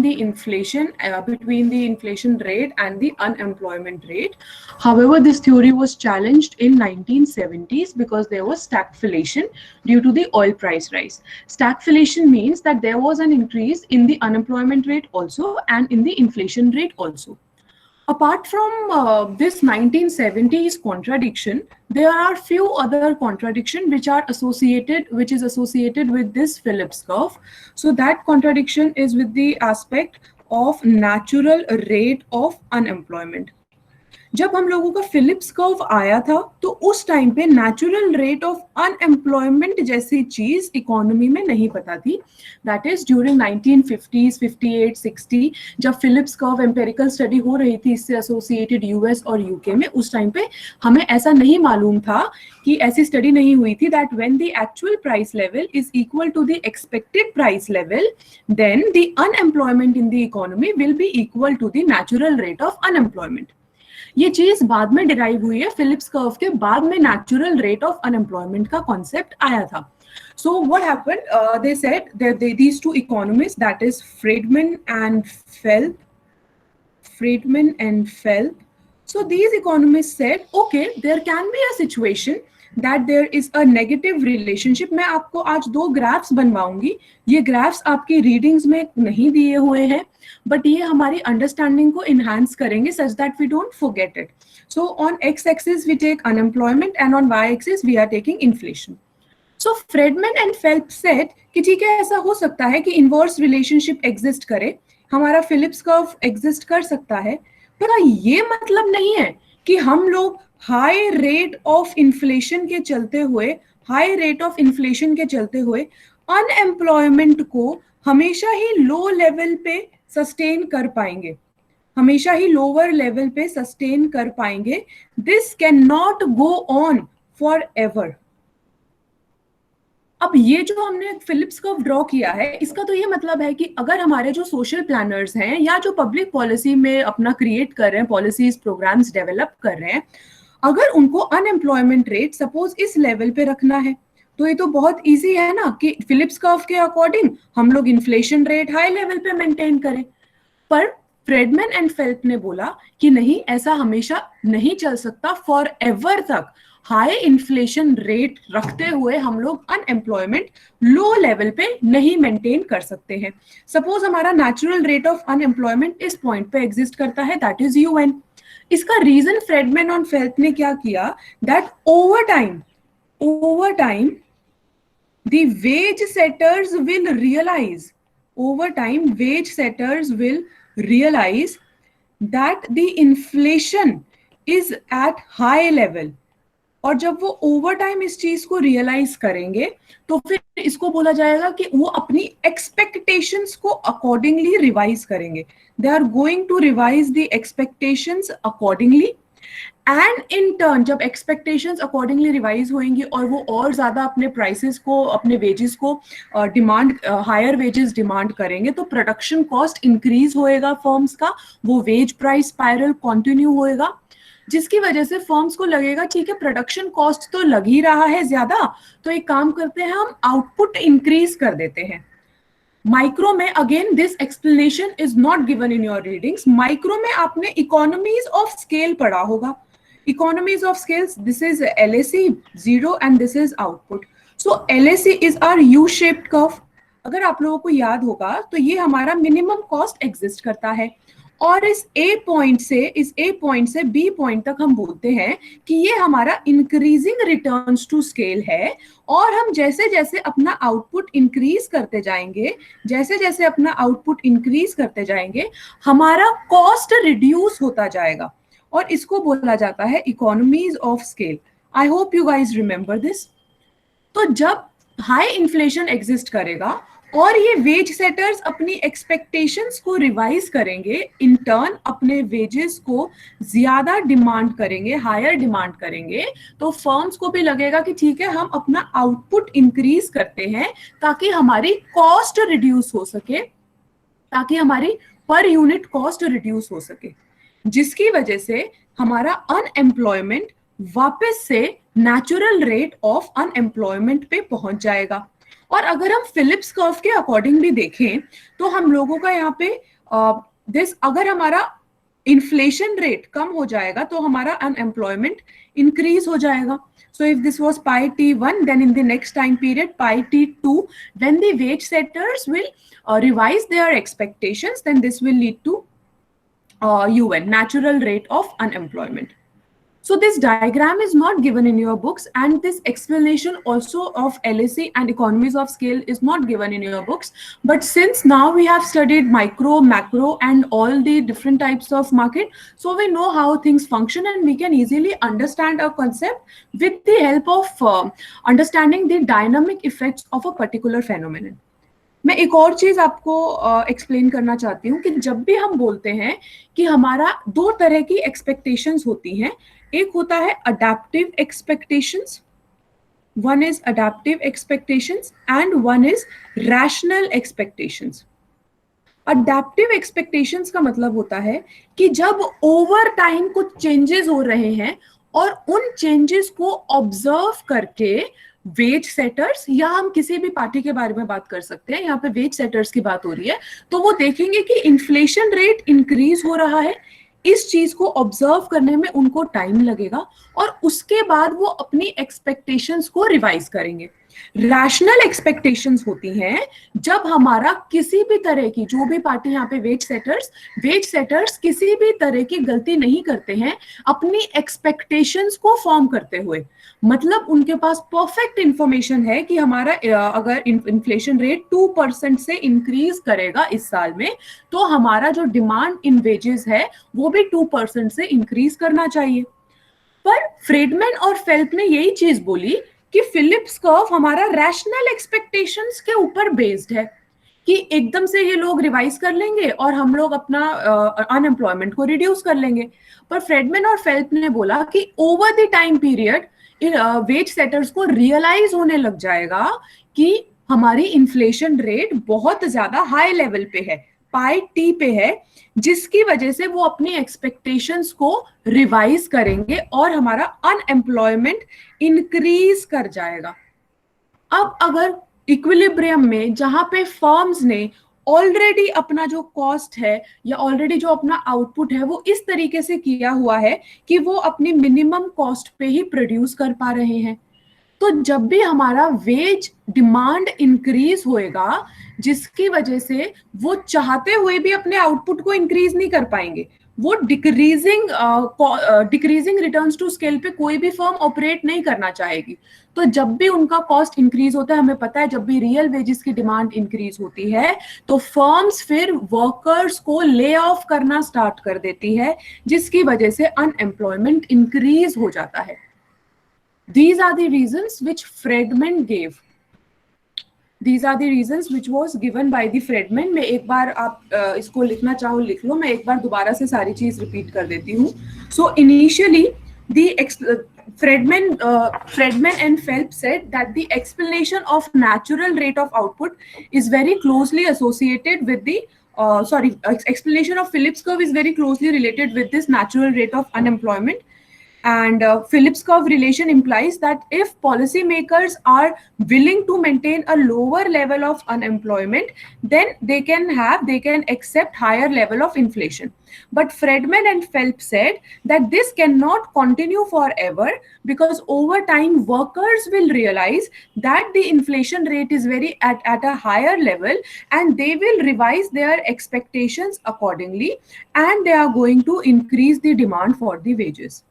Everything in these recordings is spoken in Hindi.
the inflation rate and the unemployment rate. However, this theory was challenged in 1970s because there was stagflation due to the oil price rise. Stagflation means that there was an increase in the unemployment rate also and in the inflation rate also. Apart from this 1970s contradiction, there are few other contradictions which is associated with this Phillips curve. So that contradiction is with the aspect of natural rate of unemployment. जब हम लोगों का फिलिप्स कर्व आया था तो उस टाइम पे नेचुरल रेट ऑफ अनएम्प्लॉयमेंट जैसी चीज इकोनॉमी में नहीं पता थी. दैट इज ड्यूरिंग 1950s, 58, 60 जब फिलिप्स कर्व एम्पेरिकल स्टडी हो रही थी इससे एसोसिएटेड यूएस और यूके में, उस टाइम पे हमें ऐसा नहीं मालूम था कि ऐसी स्टडी नहीं हुई थी that when the actual price level is equal to the expected price level then the unemployment in the economy will be equal to the natural rate of unemployment. ये चीज बाद में डिराइव हुई है, फिलिप्स कर्व के बाद में नेचुरल रेट ऑफ अनएम्प्लॉयमेंट का कॉन्सेप्ट आया था. So what happened? They said that these two economists, that is Friedman and Phelps. So these economists said, okay, there can be a situation that there is a negative relationship. मैं आपको आज 2 ग्राफ्स बनवाऊंगी. ये ग्राफ्स आपकी रीडिंग्स में नहीं दिए हुए हैं, बट ये हमारी अंडरस्टैंडिंग को इनहांस करेंगे such that we don't forget it. So on X axis we take unemployment and on Y axis we are taking inflation. So Friedman and Phelps said कि ठीक है, ऐसा हो सकता है कि इनवर्स रिलेशनशिप एग्जिस्ट करे, हमारा फिलिप्स कर्व एग्जिस्ट कर सकता है, पर ये मतलब नहीं है कि हम लोग हाई रेट ऑफ इन्फ्लेशन के चलते हुए अनएम्प्लॉयमेंट को हमेशा ही लो लेवल पे सस्टेन कर पाएंगे, हमेशा ही लोअर लेवल पे सस्टेन कर पाएंगे. This can not go on for ever. अब ये जो हमने फिलिप्स कर्व ड्रॉ किया है, इसका तो ये मतलब है कि अगर हमारे जो सोशल प्लानर्स हैं या जो पब्लिक पॉलिसी में अपना क्रिएट कर रहे हैं, पॉलिसीज प्रोग्राम्स डेवलप कर रहे हैं, अगर उनको अनएम्प्लॉयमेंट रेट सपोज इस लेवल पे रखना है तो ये तो बहुत इजी है ना कि फिलिप्स कर्व के अकॉर्डिंग हम लोग इन्फ्लेशन रेट हाई लेवल पे मेंटेन करें. पर फ्रेडमैन एंड फेल्प ने बोला कि नहीं, ऐसा हमेशा नहीं चल सकता. फॉर एवर तक हाई इन्फ्लेशन रेट रखते हुए हम लोग अनएम्प्लॉयमेंट लो लेवल पे नहीं मेंटेन कर सकते हैं. सपोज हमारा नेचुरल रेट ऑफ अनएम्प्लॉयमेंट इस पॉइंट पे एग्जिस्ट करता है, दैट इज UN. इसका रीजन फ्रेडमैन और फेल्प ने क्या किया, that over time the wage setters will realize that the inflation is at high level. और जब वो ओवर टाइम इस चीज को रियलाइज करेंगे तो फिर इसको बोला जाएगा कि वो अपनी एक्सपेक्टेशंस को अकॉर्डिंगली रिवाइज करेंगे. They are going to revise the expectations accordingly. And in turn जब एक्सपेक्टेशंस अकॉर्डिंगली रिवाइज होंगी और वो और ज्यादा अपने प्राइसेस को, अपने वेजेस को हायर वेजेस डिमांड करेंगे तो प्रोडक्शन कॉस्ट इंक्रीज होएगा फर्म्स का, वो वेज प्राइस स्पाइरल कंटिन्यू होएगा, जिसकी वजह से फर्म्स को लगेगा ठीक है प्रोडक्शन कॉस्ट तो लग ही रहा है ज्यादा, तो एक काम करते हैं हम आउटपुट इंक्रीज कर देते हैं. माइक्रो में again this explanation is not given in your readings. Micro में आपने इकोनॉमीज ऑफ स्केल पढ़ा होगा. Economies of scales, this is LAC 0 and this is output. So LAC is our U-shaped curve. अगर आप लोगों को याद होगा तो ये हमारा मिनिमम कॉस्ट एग्जिस्ट करता है और इस A पॉइंट से B पॉइंट तक हम बोलते हैं कि ये हमारा इंक्रीजिंग रिटर्न्स टू स्केल है. और हम जैसे जैसे अपना आउटपुट इंक्रीज करते जाएंगे हमारा कॉस्ट रिड्यूस होता जाएगा और इसको बोला जाता है economies of scale. I hope you guys remember this. तो जब हाई इन्फ्लेशन एग्जिस्ट करेगा और ये वेज सेटर्स अपनी एक्सपेक्टेशंस को रिवाइज करेंगे, इन टर्न अपने वेजेस को ज्यादा डिमांड करेंगे, हायर डिमांड करेंगे, तो फर्म्स को भी लगेगा कि ठीक है हम अपना आउटपुट इंक्रीज करते हैं ताकि हमारी कॉस्ट रिड्यूस हो सके, ताकि हमारी पर यूनिट कॉस्ट रिड्यूस हो सके, जिसकी वजह से हमारा अनएम्प्लॉयमेंट वापस से नेचुरल रेट ऑफ अनएम्प्लॉयमेंट पे पहुंच जाएगा. और अगर हम फिलिप्स कर्व के अकॉर्डिंग भी देखें तो हम लोगों का यहाँ पे दिस अगर हमारा इन्फ्लेशन रेट कम हो जाएगा तो हमारा अनएम्प्लॉयमेंट इंक्रीज हो जाएगा. So if this was pi t1, then in the next time period pi t2, when the wage setters will revise their expectations, then this will lead to UN, natural rate of unemployment. So this diagram is not given in your books, and this explanation also of LAC and economies of scale is not given in your books. But since now we have studied micro, macro, and all the different types of market, so we know how things function, and we can easily understand a concept with the help of understanding the dynamic effects of a particular phenomenon. मैं एक और चीज आपको एक्सप्लेन करना चाहती हूँ कि जब भी हम बोलते हैं कि हमारा दो तरह की एक्सपेक्टेशंस होती हैं. एक होता है adaptive expectations, one is adaptive expectations and one is rational expectations. Adaptive expectations का मतलब होता है कि जब ओवर टाइम कुछ चेंजेस हो रहे हैं और उन चेंजेस को ऑब्जर्व करके वेज सेटर्स, या हम किसी भी पार्टी के बारे में बात कर सकते हैं, यहाँ पे वेज सेटर्स की बात हो रही है, तो वो देखेंगे कि इन्फ्लेशन रेट इंक्रीज हो रहा है. इस चीज को ऑब्जर्व करने में उनको टाइम लगेगा और उसके बाद वो अपनी एक्सपेक्टेशंस को रिवाइज करेंगे. रैशनल एक्सपेक्टेशंस होती हैं जब हमारा किसी भी तरह की, जो भी पार्टी यहाँ पे वेज सेटर्स किसी भी तरह की गलती नहीं करते हैं अपनी एक्सपेक्टेशंस को फॉर्म करते हुए. मतलब उनके पास परफेक्ट इंफॉर्मेशन है कि हमारा अगर इन्फ्लेशन रेट 2% से इंक्रीज करेगा इस साल में, तो हमारा जो डिमांड इन वेजेस है वो भी 2% से इंक्रीज करना चाहिए. पर फ्रीडमैन और फेल्प ने यही चीज बोली कि फिलिप्स कर्व हमारा रैशनल एक्सपेक्टेशंस के ऊपर बेस्ड है, कि एकदम से ये लोग रिवाइज कर लेंगे और हम लोग अपना अनएम्प्लॉयमेंट को रिड्यूस कर लेंगे. पर फ्रीडमैन और फेल्प ने बोला कि over the time period wage setters को रियलाइज होने लग जाएगा कि हमारी इन्फ्लेशन रेट बहुत ज्यादा हाई लेवल पे है, पाई टी पे है, जिसकी वजह से वो अपनी एक्सपेक्टेशंस को रिवाइज करेंगे और हमारा अनएम्प्लॉयमेंट इंक्रीज कर जाएगा. अब अगर इक्विलिब्रियम में जहां पे फर्म्स ने ऑलरेडी अपना जो कॉस्ट है या ऑलरेडी जो अपना आउटपुट है वो इस तरीके से किया हुआ है कि वो अपनी मिनिमम कॉस्ट पे ही प्रोड्यूस कर पा रहे हैं, तो जब भी हमारा वेज डिमांड इंक्रीज होएगा जिसकी वजह से वो चाहते हुए भी अपने आउटपुट को इंक्रीज नहीं कर पाएंगे, वो डिक्रीजिंग रिटर्न्स टू स्केल पे कोई भी फर्म ऑपरेट नहीं करना चाहेगी. तो जब भी उनका कॉस्ट इंक्रीज होता है, हमें पता है जब भी रियल वेजेस की डिमांड इंक्रीज होती है तो फर्म्स फिर वर्कर्स को ले ऑफ करना स्टार्ट कर देती है, जिसकी वजह से अनएम्प्लॉयमेंट इंक्रीज हो जाता है. These are the reasons which Friedman gave. These are the reasons which was given by the Friedman. मैं एक बार आप इसको लिखना चाहो लिख लो, मैं एक बार दोबारा से सारी चीज रिपीट कर देती हूँ. So initially the Friedman and Phelps said that the explanation of natural rate of output is very closely associated with the explanation of Phillips curve is very closely related with this natural rate of unemployment. And Phillips curve relation implies that if policymakers are willing to maintain a lower level of unemployment, then they can accept higher level of inflation. But Friedman and Phelps said that this cannot continue forever, because over time workers will realize that the inflation rate is at a higher level, and they will revise their expectations accordingly, and they are going to increase the demand for the wages.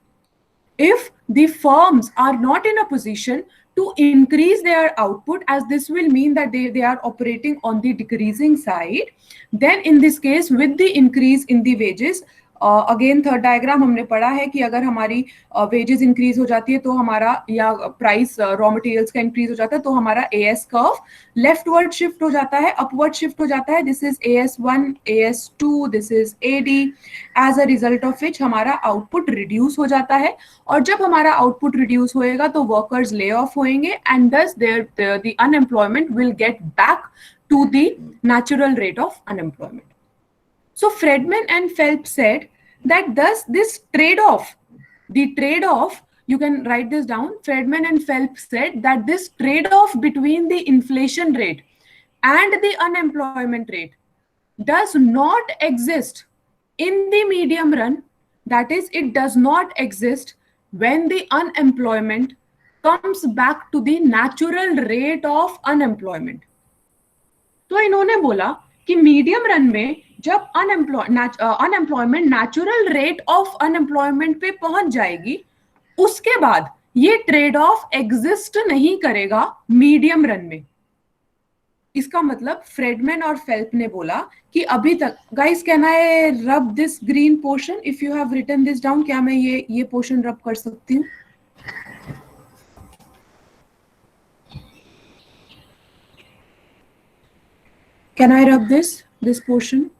If the firms are not in a position to increase their output, as this will mean that they are operating on the decreasing side, then in this case with the increase in the wages, again third diagram हमने पढ़ा है कि अगर हमारी वेजेस इंक्रीज हो जाती है तो हमारा, या प्राइस रॉ मटेरियल्स का इंक्रीज हो जाता है, तो हमारा एएस कर्व लेफ्टवर्ड शिफ्ट हो जाता है, अपवर्ड शिफ्ट हो जाता है. This is AS1, AS2, this is AD, as a result of which हमारा आउटपुट रिड्यूस हो जाता है. और जब हमारा आउटपुट रिड्यूस होएगा तो वर्कर्स ले ऑफ होएंगे, and thus the unemployment will get back to the natural rate of unemployment. So Friedman and Phelps said that thus this trade-off, you can write this down. Friedman and Phelps said that this trade-off between the inflation rate and the unemployment rate does not exist in the medium run, that is, it does not exist when the unemployment comes back to the natural rate of unemployment. तो इन्होंने बोला कि मीडियम रन में जब unemployment natural rate of unemployment पे पहुंच जाएगी, उसके बाद ये ट्रेड ऑफ एग्जिस्ट नहीं करेगा मीडियम रन में. इसका मतलब फ्रेडमैन और फेल्प ने बोला कि अभी तक, guys can I rub this green portion if you have written this down? क्या मैं ये पोर्शन रब कर सकती हूँ? Can I rub this portion?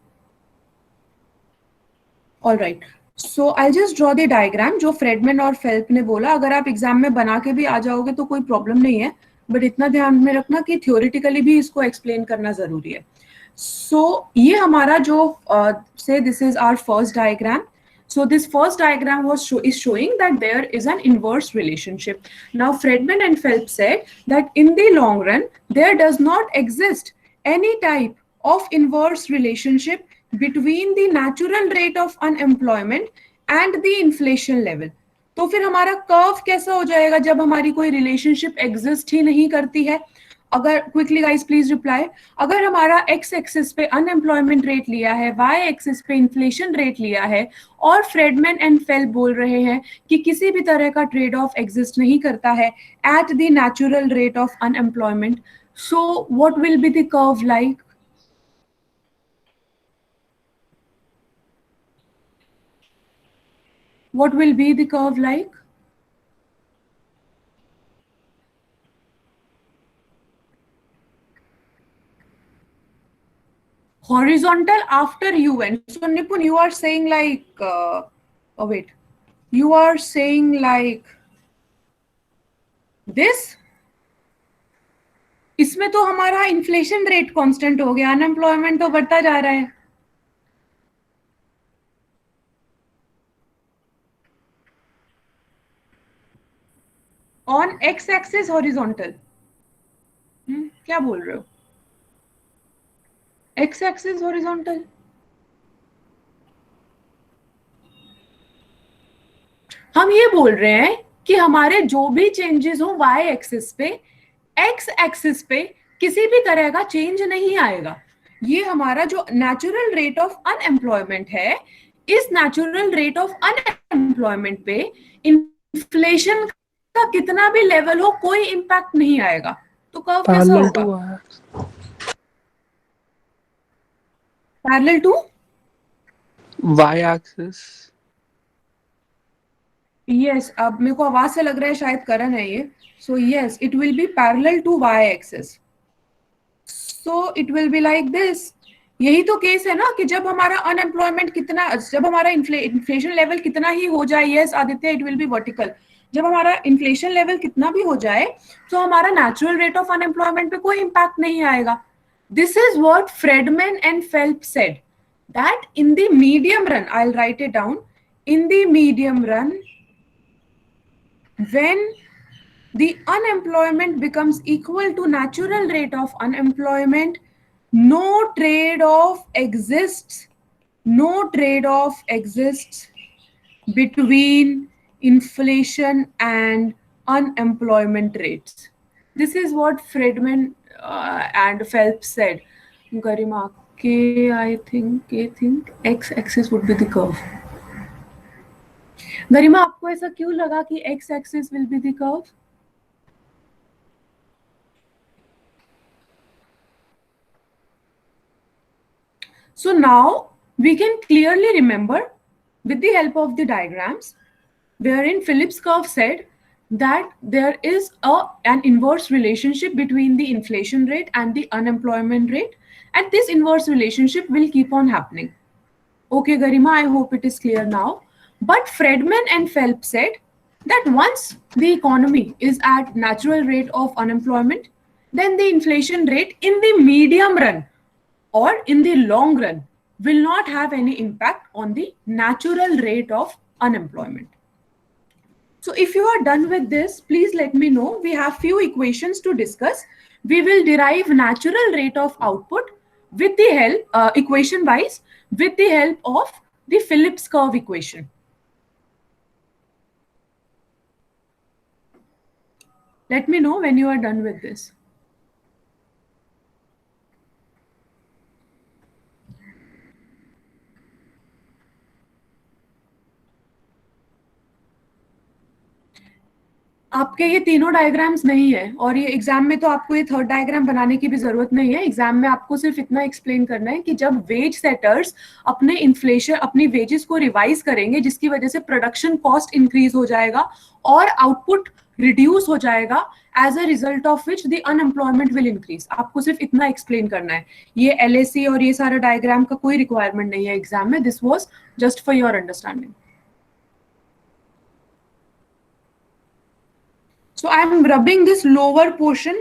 All right. So I'll just draw the diagram जो फ्रेडमैन और फेल्प ने बोला. अगर आप एग्जाम में बना के भी आ जाओगे तो कोई प्रॉब्लम नहीं है, बट इतना ध्यान में रखना कि थियोरिटिकली भी इसको एक्सप्लेन करना जरूरी है. So ये हमारा जो say this is our first diagram. So this first diagram is showing that there is an inverse relationship. Now Friedman and Phelps said that in the long run there does not exist any type of inverse relationship between the natural rate of unemployment and the inflation level. तो फिर हमारा कर्व कैसा हो जाएगा जब हमारी कोई रिलेशनशिप एग्जिस्ट ही नहीं करती है? अगर क्विकली गाइस प्लीज रिप्लाई. अगर हमारा एक्स एक्सिस पे अनएम्प्लॉयमेंट रेट लिया है, वाई एक्सिस पे इन्फ्लेशन रेट लिया है, और फ्रेडमैन एंड फेल्प बोल रहे हैं कि किसी भी तरह का ट्रेड ऑफ एग्जिस्ट नहीं करता है at the natural rate of unemployment, so what will be the curve like? What will be the curve like? Horizontal after UN. So Nipun, you are saying like, oh wait, you are saying like this? इसमें तो हमारा इन्फ्लेशन रेट कांस्टेंट हो गया, अनएम्प्लॉयमेंट तो बढ़ता जा रहा है. On X axis horizontal. क्या बोल रहे हो? X axis horizontal. हम ये बोल रहे हैं कि हमारे जो भी चेंजेस हो वाई एक्सिस पे, एक्स एक्सिस पे किसी भी तरह का चेंज नहीं आएगा. ये हमारा जो नेचुरल रेट ऑफ अनएम्प्लॉयमेंट है, इस नेचुरल रेट ऑफ अनएम्प्लॉयमेंट पे इन्फ्लेशन का कितना भी लेवल हो कोई इंपैक्ट नहीं आएगा. तो कर्व कैसा होगा? Parallel to y axis. Yes, अब मेरे को आवाज से लग रहा है शायद करण है ये. So yes, it will be parallel to Y axis. So it will be like this. यही तो केस है ना कि जब हमारा अनएम्प्लॉयमेंट कितना, जब हमारा इन्फ्लेशन लेवल कितना ही हो जाए, yes Aditya, it will B vertical. जब हमारा इन्फ्लेशन लेवल कितना भी हो जाए तो हमारा नेचुरल रेट ऑफ अनएम्प्लॉयमेंट पे कोई इंपैक्ट नहीं आएगा. This is what Friedmann and फेल्प said, that in the medium run, I will write it down, in the medium run when the unemployment becomes equal to natural rate of unemployment, no trade-off exists, no trade-off exists between inflation and unemployment rates. This is what Friedman and Phelps said. Garima, I think x-axis would be the curve. गरिमा, आपको ऐसा क्यों लगा कि x axis will be the curve? So now we can clearly remember with the help of the diagrams wherein Phillips curve said that there is an inverse relationship between the inflation rate and the unemployment rate, and this inverse relationship will keep on happening. Okay, Garima, I hope it is clear now. But Friedman and Phelps said that once the economy is at natural rate of unemployment, then the inflation rate in the medium run or in the long run will not have any impact on the natural rate of unemployment. So if you are done with this, please let me know. We have few equations to discuss. We will derive natural rate of output with the help equation wise with the help of the Phillips curve equation. Let me know when you are done with this. आपके ये तीनों डायग्राम्स नहीं है और ये एग्जाम में तो आपको ये थर्ड डायग्राम बनाने की भी जरूरत नहीं है. एग्जाम में आपको सिर्फ इतना एक्सप्लेन करना है कि जब वेज सेटर्स अपने इन्फ्लेशन अपनी वेजेस को रिवाइज करेंगे जिसकी वजह से प्रोडक्शन कॉस्ट इंक्रीज हो जाएगा और आउटपुट रिड्यूस हो जाएगा, as a result of which the unemployment will increase. आपको सिर्फ इतना एक्सप्लेन करना है. ये LAC और ये सारा डायग्राम का कोई रिक्वायरमेंट नहीं है एग्जाम में. This was just for your understanding. So I'm rubbing this lower portion.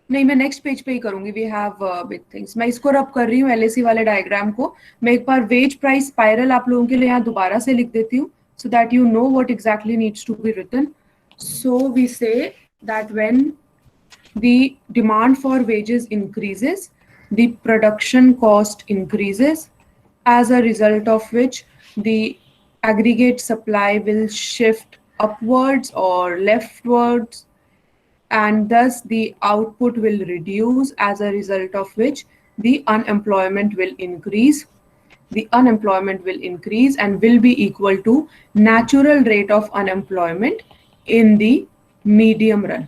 नहीं, मैं नेक्स्ट पेज पे ही करूंगी. We have big things. मैं इसको रब कर रही हूँ LAC वाले डायग्राम को. मैं एक बार वेज प्राइस स्पाइरल आप लोगों के लिए यहाँ दोबारा से लिख देती हूँ so that you know what exactly needs to be written. So we say that when the demand for wages increases, the production cost increases, as a result of which the aggregate supply will shift upwards or leftwards, and thus the output will reduce, as a result of which the unemployment will increase. The unemployment will increase and will be equal to natural rate of unemployment in the medium run.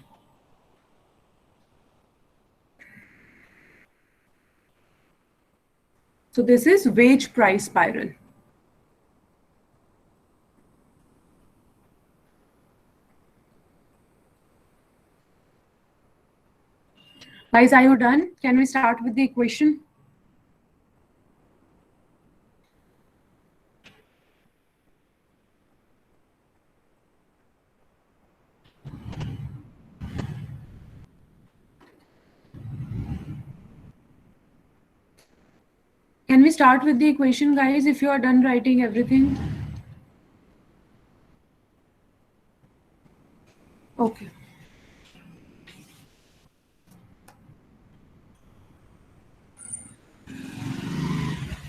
So this is wage price spiral. Guys, are you done? Can we start with the equation? Can we start with the equation, guys, if you are done writing everything? Okay.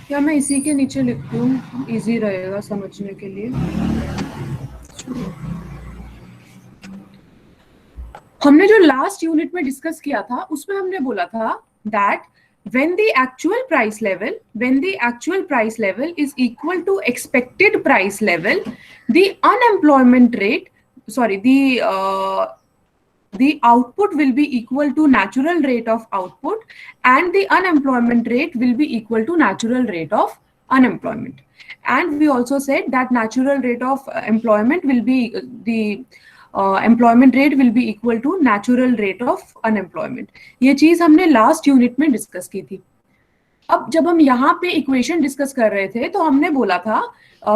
क्या मैं इसी के नीचे लिखती हूँ, इजी रहेगा समझने के लिए. हमने जो लास्ट यूनिट में डिस्कस किया था उसमें हमने बोला था that when the actual price level is equal to expected price level, the unemployment rate, the output will be equal to natural rate of output and the unemployment rate will be equal to natural rate of unemployment. And we also said that natural rate of employment will be employment rate will be equal to natural rate of unemployment. ये चीज हमने लास्ट यूनिट में डिस्कस की थी. अब जब हम यहाँ पे इक्वेशन डिस्कस कर रहे थे तो हमने बोला था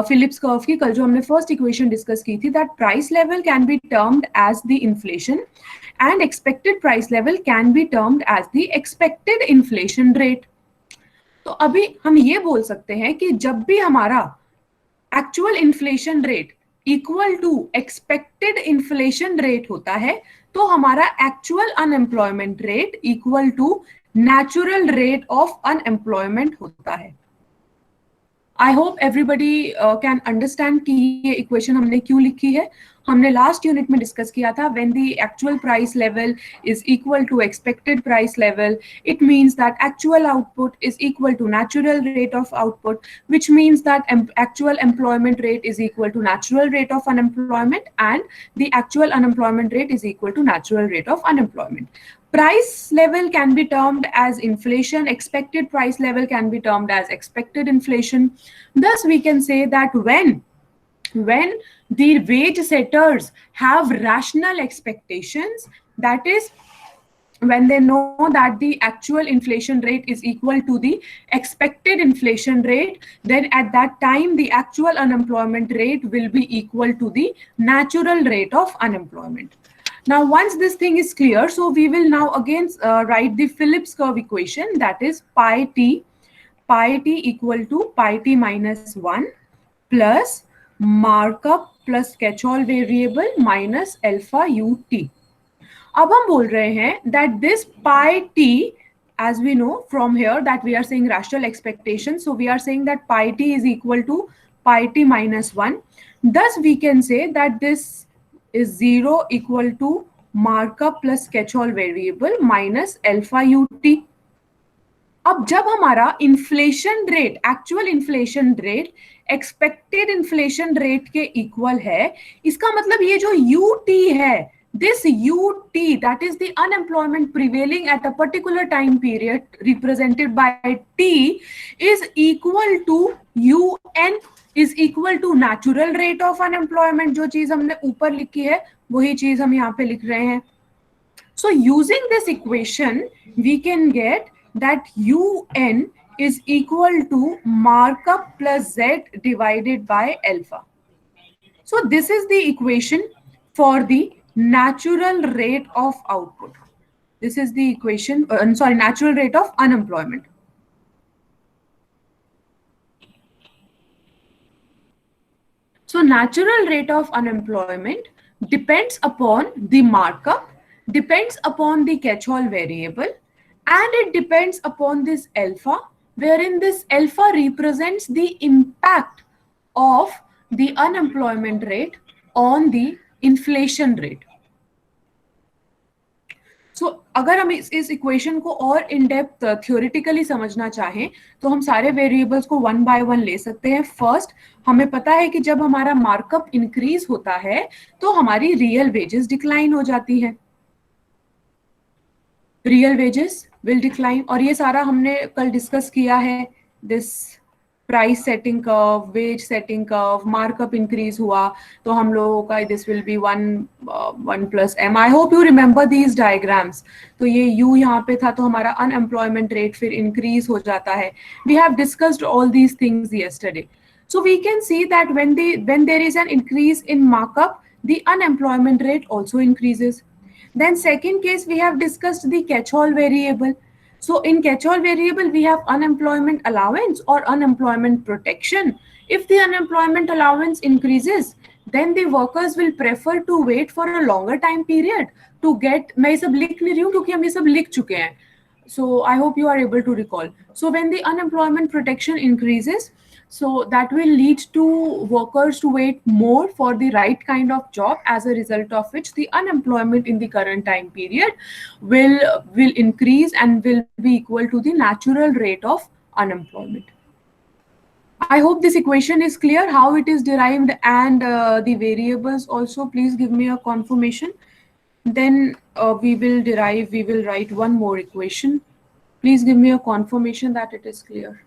फिलिप्स कर्व की कल जो हमने फर्स्ट इक्वेशन डिस्कस की थी, that price level can be termed as the inflation and expected price level can be termed as the expected inflation rate. तो अभी हम ये बोल सकते हैं कि जब भी हमारा actual inflation rate equal to expected inflation rate होता है तो हमारा actual unemployment rate equal to natural rate of unemployment होता है. I hope everybody can understand कि ये इक्वेशन हमने क्यों लिखी है. हमने लास्ट यूनिट में डिस्कस किया था when the actual price level is equal to expected price level, it means that actual output is equal to natural rate of output, which means that actual employment rate is equal to natural rate of unemployment and the actual unemployment rate is equal to natural rate of unemployment. Price level can be termed as inflation, expected price level can be termed as expected inflation. Thus we can say that when the wage setters have rational expectations, that is when they know that the actual inflation rate is equal to the expected inflation rate, then at that time the actual unemployment rate will be equal to the natural rate of unemployment. Now once this thing is clear, so we will now again write the Phillips curve equation, that is pi t equal to pi t minus 1 plus markup plus catch-all variable minus alpha ut. अब हम बोल रहे हैं that this pi t as we know from here that we are saying rational expectation, so we are saying that pi t is equal to pi t minus 1. Thus we can say that this is 0 equal to markup plus catch-all variable minus alpha ut. अब जब हमारा inflation rate, actual inflation rate expected inflation rate के इक्वल है, इसका मतलब ये जो UT है, this UT, that is the unemployment prevailing at a particular time period represented by T, is equal to UN, is equal to natural rate of unemployment. जो चीज हमने ऊपर लिखी है वही चीज हम यहाँ पे लिख रहे हैं. So using this equation we can get that UN is equal to markup plus Z divided by alpha. So this is the equation for the natural rate of output. This is the equation, natural rate of unemployment. So natural rate of unemployment depends upon the markup, depends upon the catch-all variable, and it depends upon this alpha, wherein this alpha represents the impact of the unemployment rate on the inflation rate. So अगर हम इस इक्वेशन को और इन डेप्थ थ्योरेटिकली समझना चाहें तो हम सारे वेरिएबल्स को वन बाय वन ले सकते हैं. फर्स्ट, हमें पता है कि जब हमारा मार्कअप इंक्रीज होता है तो हमारी रियल वेजेस डिक्लाइन हो जाती है. रियल वेजेस विल डिक्लाइन, और ये सारा हमने कल डिस्कस किया है. This price setting curve, wage setting curve, markup increase हुआ तो हम लोगों का this will be 1 plus M. I hope you remember these diagrams. तो ये यू यहाँ पे था तो हमारा अनएम्प्लॉयमेंट रेट फिर इंक्रीज हो जाता है. We have discussed all these things yesterday. So we can see that when there is an increase in markup, the unemployment rate also increases. Then second case, we have discussed the catch-all variable. So in catch-all variable, we have unemployment allowance or unemployment protection. If the unemployment allowance increases, then the workers will prefer to wait for a longer time period to get, मैं ये सब लिख नहीं रही हूँ क्योंकि हम ये सब लिख चुके हैं. So I hope you are able to recall. So when the unemployment protection increases, so that will lead to workers to wait more for the right kind of job, as a result of which the unemployment in the current time period will increase and will be equal to the natural rate of unemployment. I hope this equation is clear, how it is derived, and the variables also. Please give me a confirmation. Then we will write one more equation. Please give me a confirmation that it is clear.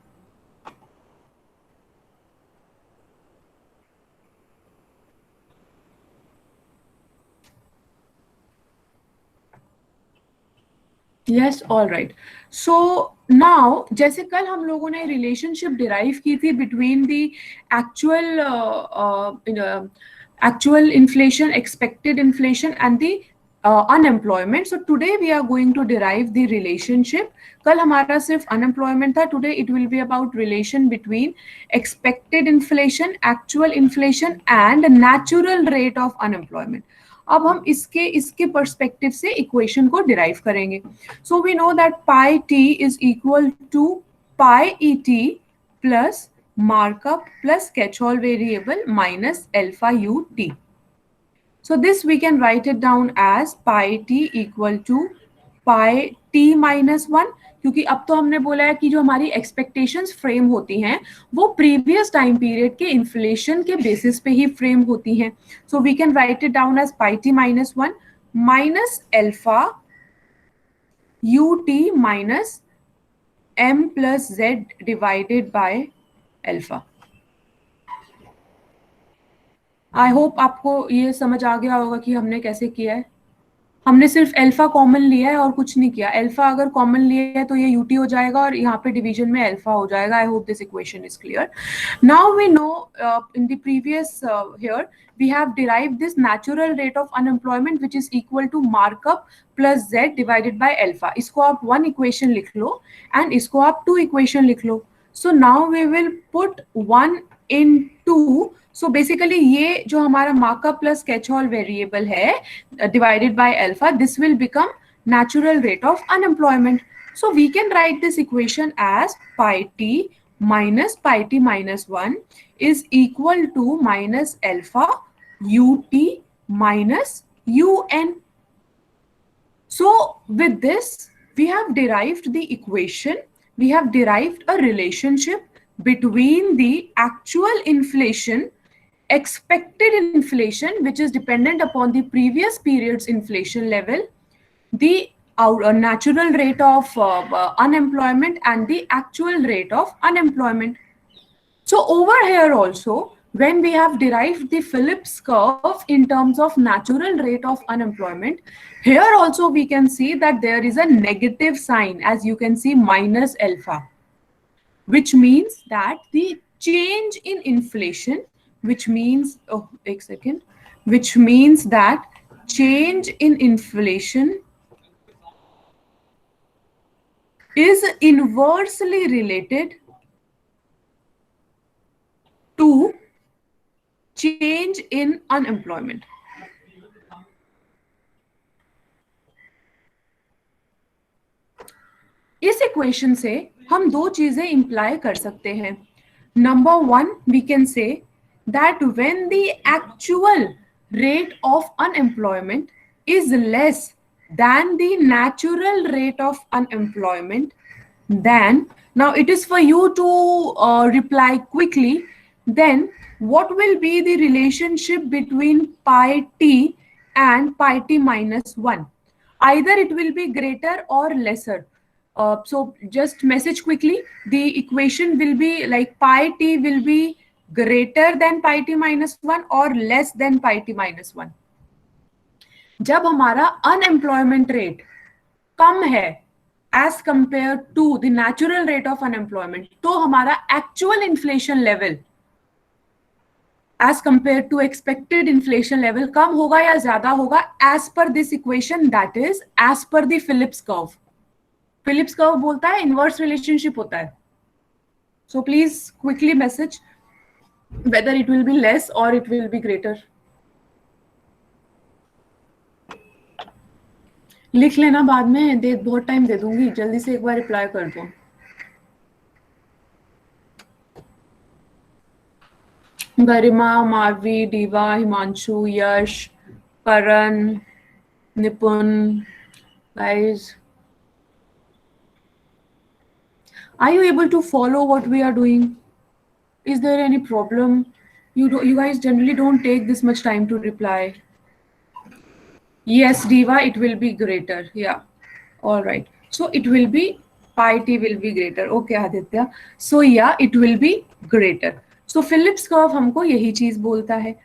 Yes, all right. So now, जैसे कल हम लोगों ने रिलेशनशिप डिराइव की थी between the actual inflation, expected inflation, and the unemployment. So today we are going to derive the relationship. कल हमारा सिर्फ unemployment था. Today it will be about relation between expected inflation, actual inflation, and natural rate of unemployment. अब हम इसके पर्सपेक्टिव से इक्वेशन को डिराइव करेंगे. So we know that pi T is equal to pi E T plus markup plus catch-all variable minus alpha ut. So this we can write it down as pi t equal to pi t minus 1, क्योंकि अब तो हमने बोला है कि जो हमारी एक्सपेक्टेशंस फ्रेम होती हैं वो प्रीवियस टाइम पीरियड के इन्फ्लेशन के बेसिस पे ही फ्रेम होती हैं. So we can write it down as pi t minus 1 minus alpha ut minus m plus z divided by alpha. I hope आपको ये समझ आ गया होगा कि हमने कैसे किया है. हमने सिर्फ अल्फा कॉमन लिया है और कुछ नहीं किया. अल्फा अगर कॉमन लिया है तो ये यूटी हो जाएगा और यहाँ पे डिवीजन में अल्फा हो जाएगा. I hope this equation is clear. Now we know in the previous here we have derived this natural rate of unemployment which is equal to markup plus z divided by alpha. इसको आप 1 इक्वेशन लिख लो and इसको आप 2 इक्वेशन लिख लो. So now we will put 1 in 2. So basically ये जो हमारा markup plus catch-all variable है divided by alpha, this will become natural rate of unemployment. So we can write this equation as pi t minus 1 is equal to minus alpha ut minus un. So with this, we have derived the equation, we have derived a relationship between the actual inflation, expected inflation, which is dependent upon the previous period's inflation level, the natural rate of unemployment, and the actual rate of unemployment. So over here also, when we have derived the Phillips curve in terms of natural rate of unemployment, here also we can see that there is a negative sign, as you can see, minus alpha, which means that the change in inflation, which means, oh, a second, which means that change in inflation is inversely related to change in unemployment. इस इक्वेशन से हम दो चीजें इंप्लाई कर सकते हैं. Number one, we can say that when the actual rate of unemployment is less than the natural rate of unemployment, then now it is for you to reply quickly. Then what will be the relationship between pi t and pi t minus 1? Either it will be greater or lesser. So just message quickly. The equation will be like pi t will be greater than pi t minus 1 or less than pi t minus 1. जब हमारा अनएम्प्लॉयमेंट रेट कम है as compare to the natural rate of unemployment, तो हमारा actual inflation level as compare to expected inflation level कम होगा या ज्यादा होगा, as per this equation, that is as per the Phillips curve. Phillips curve बोलता है इनवर्स रिलेशनशिप होता है. So please quickly message whether it will be less or it will be greater. लिख लेना बाद में, बहुत टाइम दे दूंगी, जल्दी से एक बार रिप्लाई कर दो. Garima, Marvi, Diva, Himanshu, Yash, Karan, Nipun, guys, are you able to follow what we are doing? Is there any problem? You guys generally don't take this much time to reply. Yes, Diva, it will be greater. Yeah. All right. So it will be pi t will be greater. Okay, Aditya. So yeah, it will be greater. So Phillips curve हमको यही चीज बोलता है.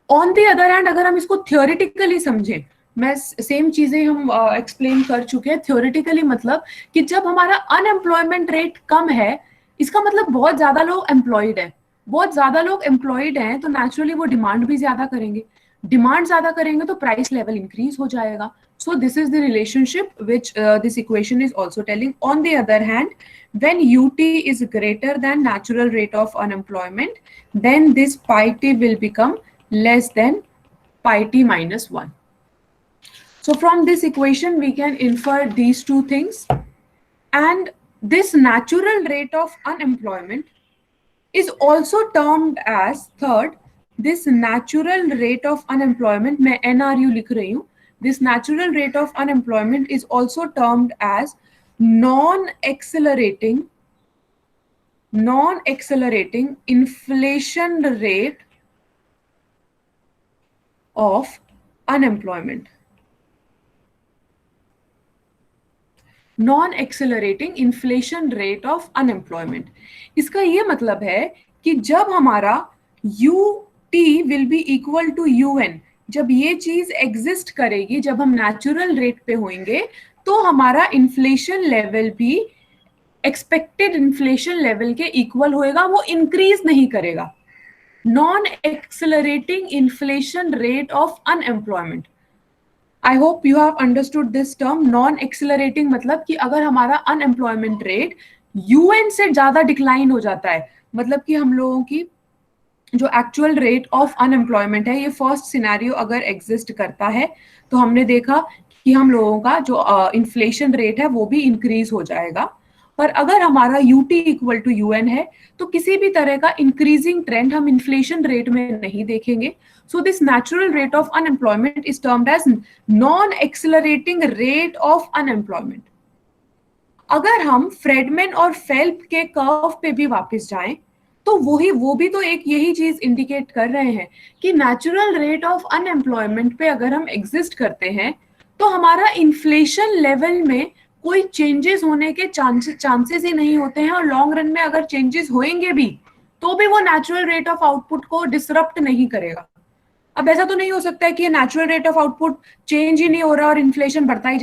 On the other hand, अगर हम इसको theoretically समझें, मैं सेम चीजें हम एक्सप्लेन कर चुके हैं. theoretically मतलब कि जब हमारा अनएम्प्लॉयमेंट रेट कम है, इसका मतलब बहुत ज्यादा लोग एम्प्लॉयड है. बहुत ज्यादा लोग एम्प्लॉयड हैं तो नेचुरली वो डिमांड भी ज्यादा करेंगे. डिमांड ज्यादा करेंगे तो प्राइस लेवल इंक्रीज हो जाएगा. So this is the relationship which this equation is also telling. On the other hand, when ut is greater than natural rate of unemployment, then this pi t will become less than pi t minus 1. So from this equation we can infer these two things. And this natural rate of unemployment is also termed as, third, this natural rate of unemployment, मैं NRU लिख रही हूँ. This natural rate of unemployment is also termed as non-accelerating inflation rate of unemployment. Non-accelerating inflation rate of unemployment. इसका ये मतलब है कि जब हमारा ut will be equal to un, जब ये चीज एग्जिस्ट करेगी, जब हम नेचुरल रेट पे होंगे, तो हमारा इन्फ्लेशन लेवल भी एक्सपेक्टेड इन्फ्लेशन लेवल के इक्वल होएगा, वो इंक्रीज नहीं करेगा. Non accelerating inflation rate of unemployment. I hope you have understood this term. Non accelerating मतलब कि अगर हमारा अनएम्प्लॉयमेंट रेट यूएन से ज्यादा डिक्लाइन हो जाता है, मतलब कि हम लोगों की जो एक्चुअल रेट ऑफ अनएम्प्लॉयमेंट है, ये फर्स्ट सिनेरियो अगर एग्जिस्ट करता है, तो हमने देखा कि हम लोगों का जो इन्फ्लेशन रेट है वो भी इंक्रीज हो जाएगा। पर अगर हमारा यूटी इक्वल टू यूएन है तो किसी भी तरह का इंक्रीजिंग ट्रेंड हम इन्फ्लेशन रेट में नहीं देखेंगे। So this natural rate of unemployment is termed as non accelerating rate of unemployment. अगर हम फ्रेडमैन और फेल्प के कर्व पे भी वापस जाएं तो वो भी तो एक यही चीज इंडिकेट कर रहे हैं कि नेचुरल रेट ऑफ अनएम्प्लॉयमेंट पे अगर हम एग्जिस्ट करते हैं तो हमारा इन्फ्लेशन लेवल में कोई चेंजेस होने के चांसेस ही नहीं होते हैं, और लॉन्ग रन में अगर चेंजेस होंगे भी तो भी वो नेचुरल रेट ऑफ आउटपुट को डिसरप्ट नहीं करेगा। अब ऐसा तो नहीं हो सकता है कि ये natural rate of output change ही नहीं हो रहा और इन्फ्लेशन बढ़ता ही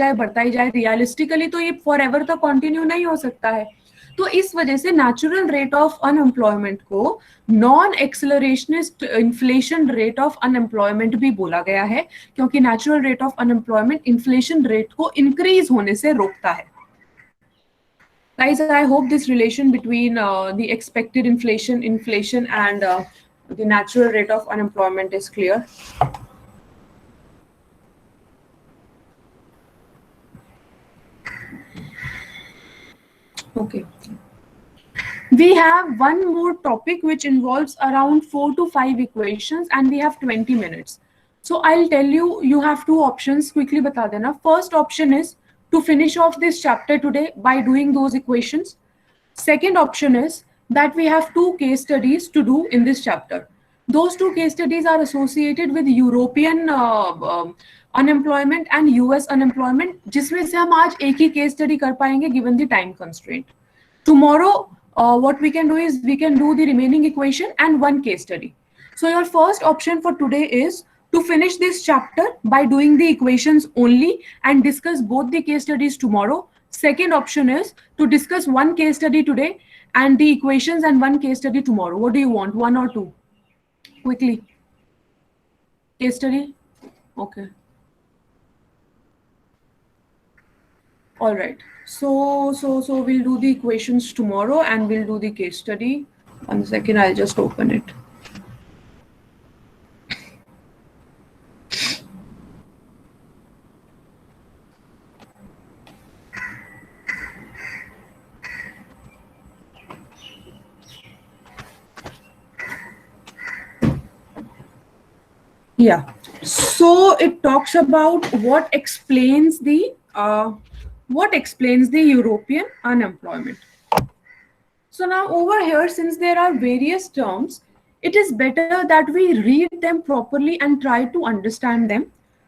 जाए। रियलिस्टिकली तो ये फॉर एवर तक कंटिन्यू नहीं हो सकता है। तो इस वजह से नेचुरल रेट ऑफ अनएम्प्लॉयमेंट को non accelerationist inflation rate of unemployment भी बोला गया है, क्योंकि natural rate of unemployment inflation rate को इंक्रीज होने से रोकता है। Guys, I hope this relation between the expected inflation and the natural rate of unemployment is clear. Okay. We have one more topic which involves around 4 to 5 equations and we have 20 minutes. So I'll tell you, you have two options. Quickly bata dena. First option is to finish off this chapter today by doing those equations. Second option is that we have two case studies to do in this chapter. Those two case studies are associated with European unemployment and US unemployment, जिसमें से हम आज एक ही case study कर पाएंगे given the time constraint. Tomorrow, what we can do is we can do the remaining equation and one case study. So your first option for today is to finish this chapter by doing the equations only and discuss both the case studies tomorrow. Second option is to discuss one case study today and the equations and one case study tomorrow. What do you want, one or two? Quickly. Case study? Okay. All right. So we'll do the equations tomorrow and we'll do the case study. 1 second, I'll just open it. Yeah, so it talks about what explains the European unemployment. So now over here, since there are various terms, it is better that we read them properly and try to understand them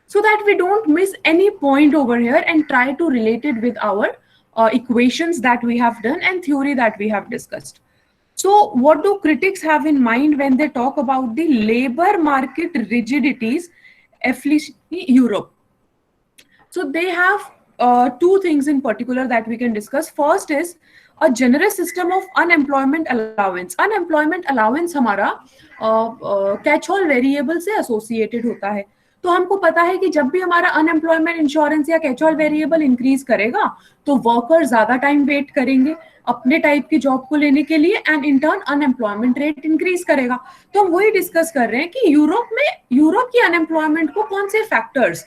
so that we don't miss any point over here and try to relate it with our equations that we have done and theory that we have discussed. So what do critics have in mind when they talk about the labor market rigidities afflicting Europe? So they have two things in particular that we can discuss. First is a generous system of unemployment allowance. Unemployment allowance हमारा catch-all variable से associated होता है। तो हमको पता है कि जब भी हमारा अनएम्प्लॉयमेंट इंश्योरेंस या कैच-ऑल वेरिएबल इंक्रीज करेगा तो वर्कर ज्यादा टाइम वेट करेंगे अपने टाइप की जॉब को लेने के लिए and in turn unemployment rate increase करेगा। तो हम वही डिस्कस कर रहे हैं कि यूरोप की अनएम्प्लॉयमेंट को कौन से फैक्टर्स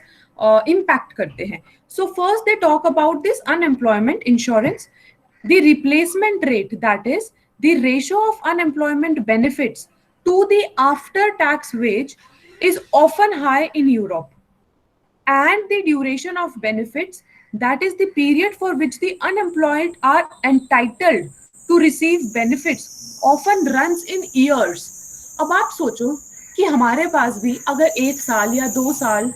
इम्पैक्ट करते हैं। So first they talk about this unemployment insurance, the replacement rate, that is the ratio of unemployment benefits to the after tax wage, is often high in Europe, and the duration of benefits, that is the period for which the unemployed are entitled to receive benefits, often runs in years. अब आप सोचो कि हमारे पास भी अगर 1 साल या 2 साल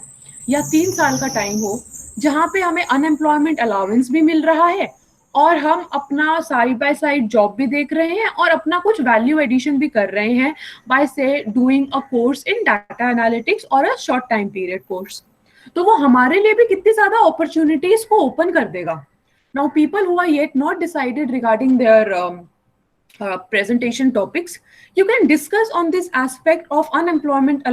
या 3 साल का टाइम हो जहां पे हमें अनएम्प्लॉयमेंट अलाउंस भी मिल रहा है और हम अपना साइड बाय साइड जॉब भी देख रहे हैं और अपना कुछ वैल्यू एडिशन भी कर रहे हैं बाय से doing a course in data analytics और a short time period course, तो वो हमारे लिए भी कितनी ज्यादा अपॉर्चुनिटीज को ओपन कर देगा। Now people who are yet not decided regarding their presentation topics, you can discuss on this aspect of unemployment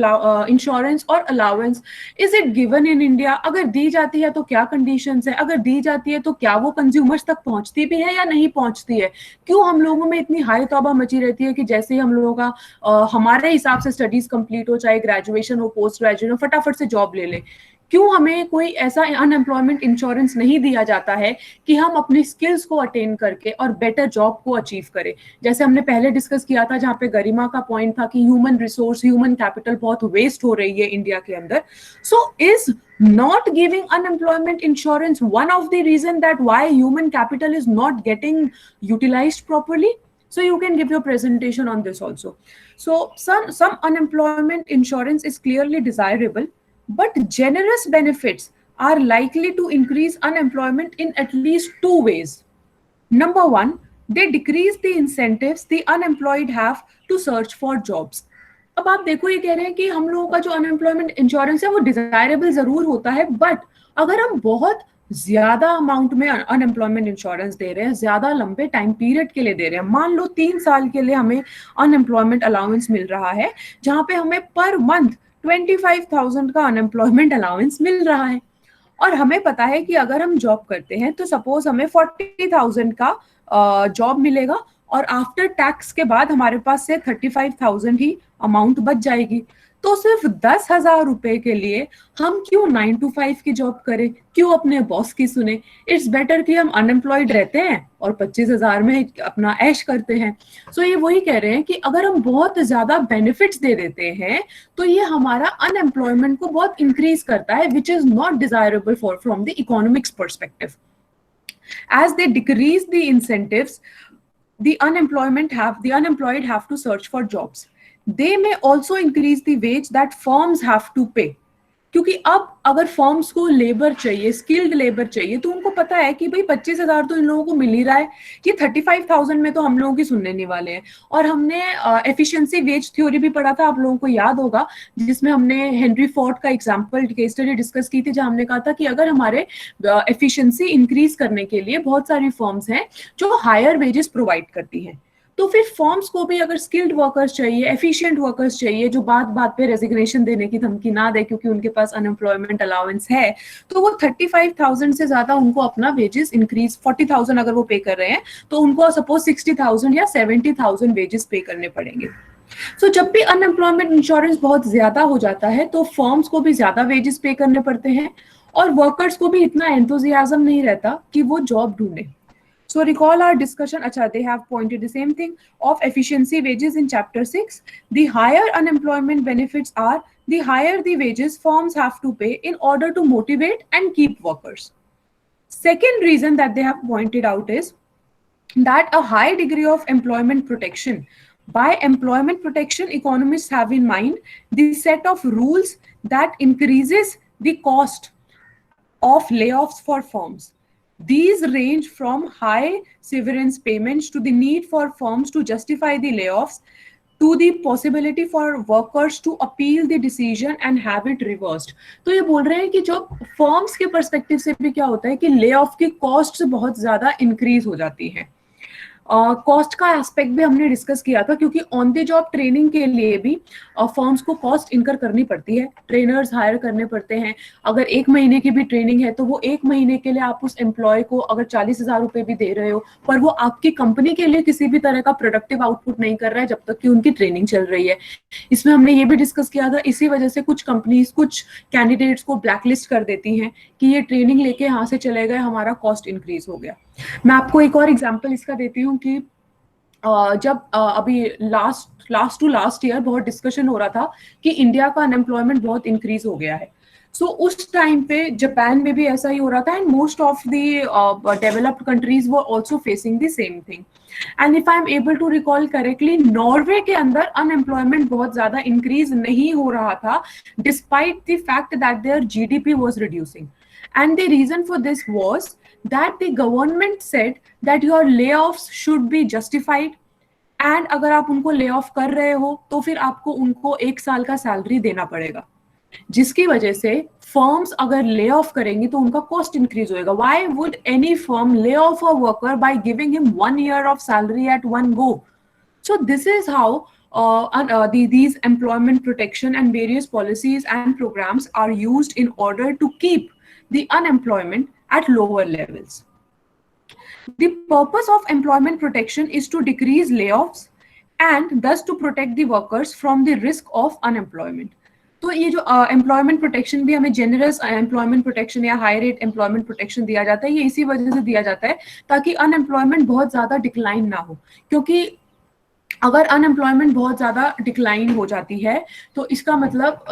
insurance or allowance. Is it given in India? अगर दी जाती है तो क्या conditions है, अगर दी जाती है तो क्या वो consumers तक पहुंचती भी है या नहीं पहुंचती है, क्यों हम लोगों में इतनी हाई तौबा मची रहती है कि जैसे ही हम लोगों का हमारे हिसाब से स्टडीज कंप्लीट हो, चाहे ग्रेजुएशन हो पोस्ट ग्रेजुएशन हो, फटाफट से जॉब ले ले। क्यों हमें कोई ऐसा अनएम्प्लॉयमेंट इंश्योरेंस नहीं दिया जाता है कि हम अपनी स्किल्स को अटेन करके और बेटर जॉब को अचीव करें? जैसे हमने पहले डिस्कस किया था, जहाँ पे गरिमा का पॉइंट था कि ह्यूमन रिसोर्स, ह्यूमन कैपिटल बहुत वेस्ट हो रही है इंडिया के अंदर. So is not giving unemployment insurance one of the reason that why human capital is not getting utilized properly? So you can give your presentation on this also. So some unemployment insurance is clearly desirable, but generous benefits are likely to increase unemployment in at least two ways. Number one, they decrease the incentives the unemployed have to search for jobs. अब आप देखो, ये कह रहे हैं कि हम लोगों का जो अनएम्प्लॉयमेंट इंश्योरेंस है वो डिजायरेबल जरूर होता है, बट अगर हम बहुत ज्यादा अमाउंट में अनएम्प्लॉयमेंट इंश्योरेंस दे रहे हैं, ज्यादा लंबे टाइम पीरियड के लिए दे रहे हैं, मान लो 3 साल के लिए हमें अनएम्प्लॉयमेंट अलाउंस मिल रहा है, जहां पे हमें पर मंथ 25,000 का अनएम्प्लॉयमेंट अलाउंस मिल रहा है, और हमें पता है कि अगर हम जॉब करते हैं तो सपोज हमें 40,000 का जॉब मिलेगा, और आफ्टर टैक्स के बाद हमारे पास से 35,000 ही अमाउंट बच जाएगी. तो सिर्फ 10,000 रुपए के लिए हम क्यों 9 to 5 की जॉब करें, क्यों अपने बॉस की सुने? इट्स बेटर कि हम अनएम्प्लॉयड रहते हैं और 25,000 में अपना ऐश करते हैं. सो ये वही कह रहे हैं कि अगर हम बहुत ज्यादा बेनिफिट्स दे देते हैं तो ये हमारा अनएम्प्लॉयमेंट को बहुत इंक्रीज करता है, which is not desirable for from the economics perspective. As they decrease the incentives, the unemployed have to search for jobs. They may also increase the wage that firms have to pay. क्योंकि अब अगर फर्म्स को लेबर चाहिए, स्किल्ड लेबर चाहिए, तो उनको पता है कि भाई 25,000 तो इन लोगों को मिल ही रहा है, ये 35,000 में तो हम लोगों की सुनने नहीं वाले हैं. और हमने एफिशिएंसी वेज थ्योरी भी पढ़ा था, आप लोगों को याद होगा, जिसमें हमने हेनरी फोर्ड का एग्जांपल केस स्टडी डिस्कस की थी, जहां हमने कहा था कि अगर हमारे एफिशिएंसी इंक्रीज करने के लिए बहुत सारी फर्म्स हैं जो हायर वेजेस प्रोवाइड करती हैं, तो फिर फॉर्म्स को भी अगर स्किल्ड वर्कर्स चाहिए, एफिशिएंट वर्कर्स चाहिए, जो बात बात पे रेजिग्नेशन देने की धमकी ना दे क्योंकि उनके पास अनएम्प्लॉयमेंट अलाउंस है, तो वो 35,000 से ज्यादा उनको अपना वेजेस इंक्रीज, 40,000 अगर वो पे कर रहे हैं तो उनको सपोज 60,000 या 70,000 वेजेस पे करने पड़ेंगे. सो जब भी अनएम्प्लॉयमेंट इंश्योरेंस बहुत ज्यादा हो जाता है तो फर्म्स को भी ज्यादा वेजेस पे करने पड़ते हैं, और वर्कर्स को भी इतना एंथुजियाज्म नहीं रहता कि वो जॉब ढूंढे. So recall our discussion, they have pointed the same thing of efficiency wages in chapter 6. The higher unemployment benefits are, the higher the wages firms have to pay in order to motivate and keep workers. Second reason that they have pointed out is that a high degree of employment protection. By employment protection, economists have in mind the set of rules that increases the cost of layoffs for firms. These range from high severance payments to the need for firms to justify the layoffs, to the possibility for workers to appeal the decision and have it reversed. तो ये बोल रहे हैं कि जो फर्म्स के पर्सपेक्टिव से भी क्या होता है कि ले ऑफ की कॉस्ट बहुत ज्यादा इंक्रीज हो जाती है. कॉस्ट का एस्पेक्ट भी हमने डिस्कस किया था, क्योंकि ऑन द जॉब ट्रेनिंग के लिए भी फर्म्स को कॉस्ट इनकर करनी पड़ती है, ट्रेनर्स हायर करने पड़ते हैं. अगर 1 महीने की भी ट्रेनिंग है तो वो 1 महीने के लिए आप उस एम्प्लॉय को अगर 40,000 रुपए भी दे रहे हो, पर वो आपकी कंपनी के लिए किसी भी तरह का प्रोडक्टिव आउटपुट नहीं कर रहा है जब तक कि उनकी ट्रेनिंग चल रही है. इसमें हमने ये भी डिस्कस किया था, इसी वजह से कुछ कंपनीज कुछ कैंडिडेट्स को ब्लैकलिस्ट कर देती हैं कि ये ट्रेनिंग लेके यहाँ से चले गए, हमारा कॉस्ट इंक्रीज हो गया. मैं आपको एक और एग्जांपल इसका देती हूँ कि जब अभी लास्ट टू लास्ट ईयर बहुत डिस्कशन हो रहा था कि इंडिया का अनएम्प्लॉयमेंट बहुत इंक्रीज हो गया है. सो उस टाइम पे जापान में भी ऐसा ही हो रहा था, and most of the developed countries वो also facing the same thing. And if I am able to recall correctly, Norway के अंदर अनएम्प्लॉयमेंट बहुत ज्यादा इंक्रीज नहीं हो रहा था, despite the fact that their GDP was reducing. And the reason for this was that the government said that your layoffs should be justified, and अगर आप उनको ले ऑफ कर रहे हो तो फिर आपको उनको 1 साल का सैलरी देना पड़ेगा, जिसकी वजह से फर्म्स अगर ले ऑफ करेंगी तो उनका कॉस्ट इंक्रीज होएगा. Why would any firm lay off a worker by giving him 1 year of salary at one go? So this is how these employment protection and various policies and programs are used in order to keep the unemployment at lower levels. The purpose of employment protection is to decrease layoffs and thus to protect the workers from the risk of unemployment. तो ये जो एम्प्लॉयमेंट प्रोटेक्शन भी हमें जेनरस एम्प्लॉयमेंट प्रोटेक्शन या हाई रेट एम्प्लॉयमेंट प्रोटेक्शन दिया जाता है, ये इसी वजह से दिया जाता है ताकि अनएम्प्लॉयमेंट बहुत ज्यादा डिक्लाइन ना हो। क्योंकि अगर अनएम्प्लॉयमेंट बहुत ज्यादा डिक्लाइन हो जाती है तो इसका मतलब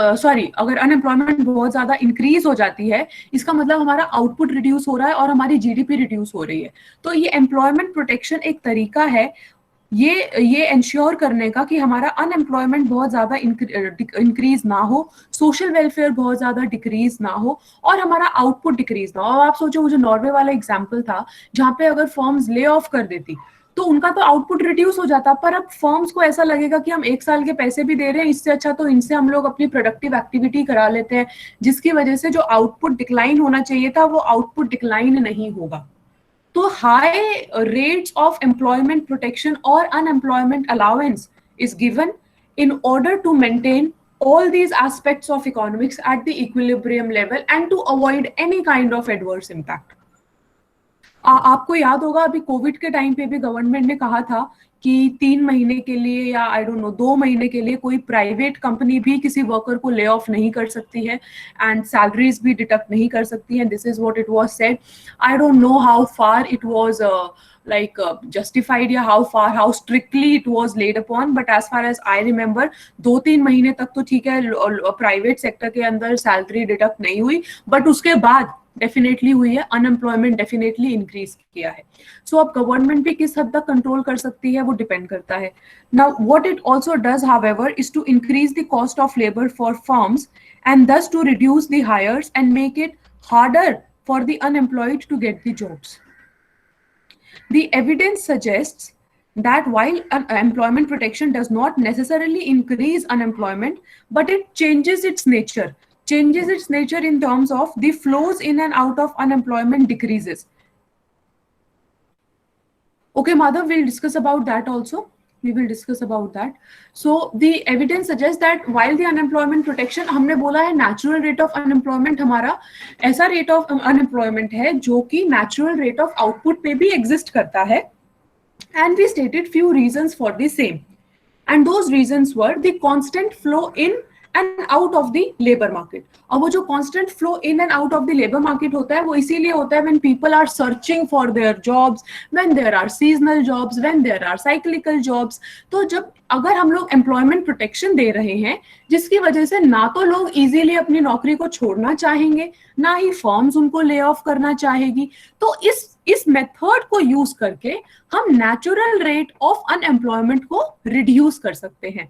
अगर अनएम्प्लॉयमेंट बहुत ज्यादा इंक्रीज हो जाती है, इसका मतलब हमारा आउटपुट रिड्यूस हो रहा है और हमारी जीडीपी रिड्यूस हो रही है। तो ये एम्प्लॉयमेंट प्रोटेक्शन एक तरीका है ये इंश्योर करने का कि हमारा अनएम्प्लॉयमेंट बहुत ज्यादा इंक्रीज ना हो, सोशल वेलफेयर बहुत ज्यादा डिक्रीज ना हो और हमारा आउटपुट डिक्रीज ना हो। आप सोचो वो जो नॉर्वे वाला एग्जांपल था जहां पे अगर फर्म्स ले ऑफ कर देती तो उनका तो आउटपुट रिड्यूस हो जाता, पर अब फर्म्स को ऐसा लगेगा कि हम 1 साल के पैसे भी दे रहे हैं, इससे अच्छा तो इनसे हम लोग अपनी प्रोडक्टिव एक्टिविटी करा लेते हैं, जिसकी वजह से जो आउटपुट डिक्लाइन होना चाहिए था वो आउटपुट डिक्लाइन नहीं होगा। तो high rates of employment protection और unemployment allowance is given in order to maintain all these aspects of economics at the equilibrium level and to avoid any kind of adverse impact. आपको याद होगा अभी कोविड के टाइम पे भी गवर्नमेंट ने कहा था कि 3 महीने के लिए या आई डोंट नो 2 महीने के लिए कोई प्राइवेट कंपनी भी किसी वर्कर को ले ऑफ नहीं कर सकती है एंड सैलरीज भी डिडक्ट नहीं कर सकती है। This is what it was said. I don't know how far it was justified या how strictly it was laid upon, but as far as I remember 2-3 महीने तक तो ठीक है प्राइवेट सेक्टर के अंदर सैलरी डिडक्ट नहीं हुई, बट उसके बाद डेफिनेटली हुई है, अनएम्प्लॉयमेंट डेफिनेटली इंक्रीज किया है। सो अब गवर्नमेंट भी किस हद तक कंट्रोल कर सकती है वो डिपेंड करता है। Now what it also does however is to increase the cost of labour for firms and thus to reduce the hires and make it harder for the unemployed to get the jobs. The evidence suggests that while employment protection does not necessarily increase unemployment, but it changes its nature. Changes its nature in terms of the flows in and out of unemployment decreases. Okay, Madhav, we'll discuss about that also. We will discuss about that. So the evidence suggests that while the unemployment protection, हमने बोला है natural rate of unemployment हमारा ऐसा rate of unemployment है जो कि natural rate of output पे भी exist करता है, and we stated few reasons for the same, and those reasons were the constant flow in and out of the labor market. और वो जो constant flow in and out of the labor market होता है वो इसीलिए होता है when people are searching for their jobs, when there are seasonal jobs, when there are cyclical jobs. तो जब अगर हम लोग employment protection दे रहे हैं जिसकी वजह से ना तो लोग easily अपनी नौकरी को छोड़ना चाहेंगे, ना ही firms उनको lay off करना चाहेगी, तो इस मेथड को यूज करके हम नेचुरल रेट ऑफ अनएम्प्लॉयमेंट को रिड्यूस कर सकते हैं।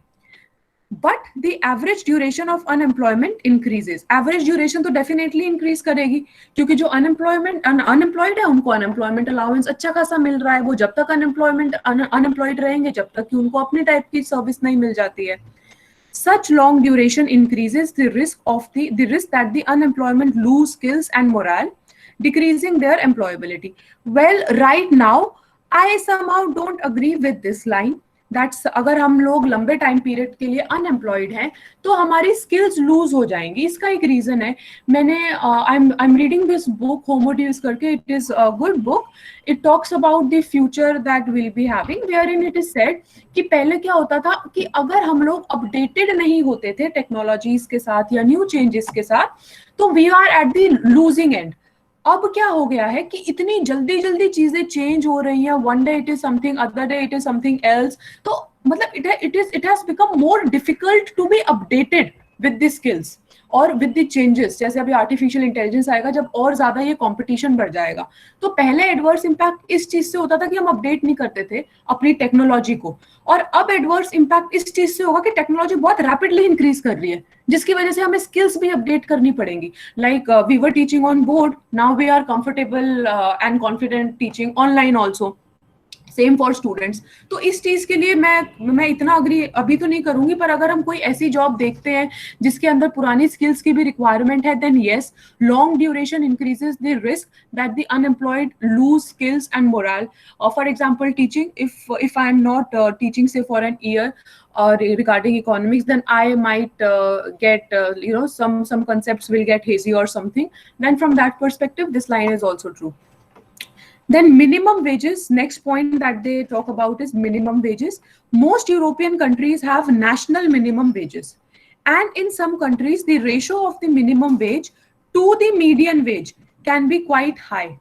But the average duration of unemployment increases. Average duration तो डेफिनेटली इंक्रीज करेगी क्योंकि जो अनएम्प्लॉयड है उनको अनएम्प्लॉयमेंट अलाउंस अच्छा खासा मिल रहा है, वो जब तक अनएम्प्लॉयड रहेंगे जब तक कि उनको अपनी टाइप की सर्विस नहीं मिल जाती है। Such long duration increases the risk that the unemployment lose skills and morale, decreasing their employability. Well, right now, I somehow don't agree with this line. That's अगर हम लोग लंबे टाइम पीरियड के लिए अनएम्प्लॉयड हैं तो हमारी स्किल्स लूज हो जाएंगी। इसका एक रीजन है, मैंने I am reading this book Homo Deus करके, it is a good book. It talks about the future that will be having, where in it is said कि पहले क्या होता था कि अगर हम लोग अपडेटेड नहीं होते थे टेक्नोलॉजीज के साथ या न्यू चेंजेस के साथ तो we are at the losing end. अब क्या हो गया है कि इतनी जल्दी जल्दी चीजें चेंज हो रही हैं, one day it is something, other day it is something else, तो मतलब it has become more difficult to be updated with the skills और विद द चेंजेस। जैसे अभी आर्टिफिशियल इंटेलिजेंस आएगा जब और ज्यादा ये कंपटीशन बढ़ जाएगा, तो पहले एडवर्स इंपैक्ट इस चीज से होता था कि हम अपडेट नहीं करते थे अपनी टेक्नोलॉजी को, और अब एडवर्स इंपैक्ट इस चीज से होगा कि टेक्नोलॉजी बहुत रैपिडली इंक्रीज कर रही है जिसकी वजह से हमें स्किल्स भी अपडेट करनी पड़ेंगी। Like we were teaching on board, now we are comfortable and confident teaching online also, same for students. तो इस चीज के लिए मैं इतना अग्री अभी तो नहीं करूंगी, पर अगर हम कोई ऐसी जॉब देखते हैं जिसके अंदर पुरानी स्किल्स की भी रिक्वायरमेंट है, then yes, long duration increases the risk that the unemployed lose skills and morale. For example teaching, if I am not teaching say for an year regarding economics, then I might get some concepts will get hazy or something. Then from that perspective this line is also true. Then minimum wages, next point that they talk about is minimum wages. Most European countries have national minimum wages, And in some countries, the ratio of the minimum wage to the median wage can be quite high.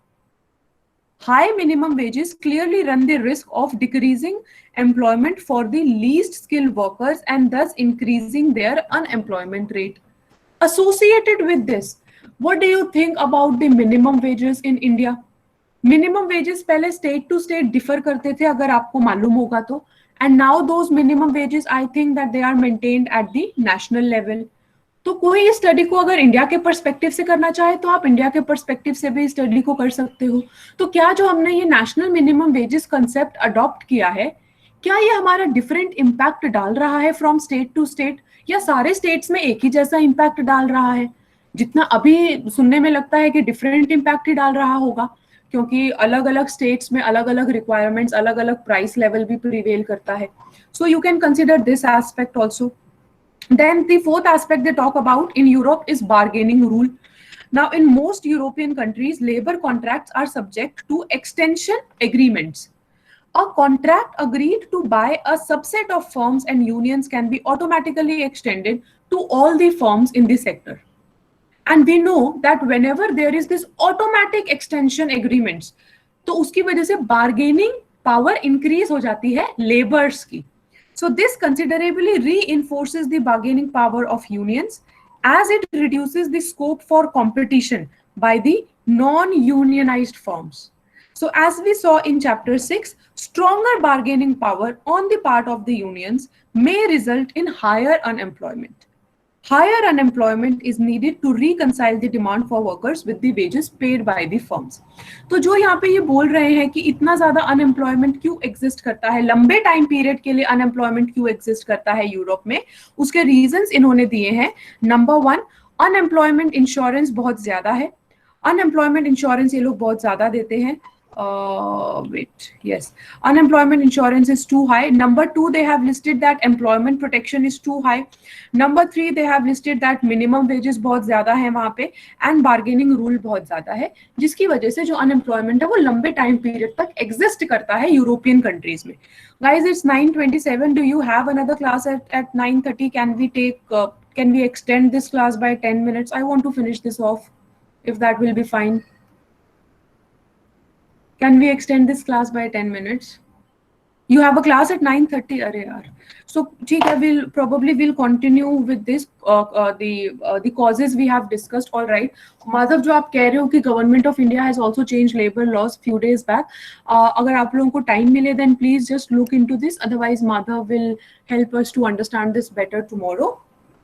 High minimum wages clearly run the risk of decreasing employment for the least skilled workers and thus increasing their unemployment rate. Associated with this, what do you think about the minimum wages in India? Minimum wages पहले state to state differ करते थे, अगर आपको मालूम होगा तो, and now those minimum wages I think that they are maintained at the national level. तो कोई इस स्टडी को अगर इंडिया के पर्सपेक्टिव से करना चाहे तो आप इंडिया के पर्सपेक्टिव से भी स्टडी को कर सकते हो. तो क्या जो हमने ये national minimum wages concept adopt किया है, क्या ये हमारा डिफरेंट इम्पैक्ट डाल रहा है फ्रॉम स्टेट टू स्टेट, या सारे स्टेट्स में एक ही जैसा इम्पैक्ट डाल रहा है? जितना अभी सुनने में लगता है कि डिफरेंट इम्पैक्ट ही डाल रहा होगा, क्योंकि अलग अलग स्टेट्स में अलग अलग रिक्वायरमेंट्स, अलग अलग प्राइस लेवल भी प्रिवेल करता है. So you can consider this aspect also. Then the fourth aspect they talk about in Europe is bargaining rule. Now, in most European countries, labor contracts are subject to extension agreements. A contract agreed to by a subset of firms and unions can be automatically extended to all the firms in the sector. And we know that whenever there is this automatic extension agreements, तो उसकी वजह से bargaining power increase हो जाती है laborers की. So this considerably reinforces the bargaining power of unions as it reduces the scope for competition by the non-unionized firms. So as we saw in chapter 6, stronger bargaining power on the part of the unions may result in higher unemployment. Higher unemployment is needed to reconcile the demand for workers with the wages paid by the firms. तो जो यहाँ पे ये बोल रहे हैं कि इतना ज्यादा अनएम्प्लॉयमेंट क्यों एग्जिस्ट करता है, लंबे टाइम पीरियड के लिए अनएम्प्लॉयमेंट क्यों एग्जिस्ट करता है यूरोप में, उसके रीजंस इन्होंने दिए हैं. नंबर 1, अनएम्प्लॉयमेंट इंश्योरेंस बहुत ज्यादा है. अनएम्प्लॉयमेंट इंश्योरेंस ये लोग बहुत ज्यादा देते हैं. Unemployment insurance is too high. Number 2, they have listed that employment protection is too high. Number 3, they have listed that minimum wages बहुत ज्यादा है वहाँ पे, and bargaining rule बहुत ज्यादा है, जिसकी वजह से जो unemployment है वो लंबे टाइम पीरियड तक एग्जिस्ट करता है यूरोपियन कंट्रीज में. Guys, it's 9:27. Do you have another class at 9:30? Can we extend this class by 10 minutes? I want to finish this off, if that will be fine. Can we extend this class by 10 minutes? You have a class at 9:30. अरे यार. So ठीक है, we'll continue with this the causes we have discussed. All right. Madhav, जो आप कह रहे हो कि government of India has also changed labor laws few days back. अगर आप लोगों को टाइम मिले then please just look into this. Otherwise, Madhav will help us to understand this better tomorrow.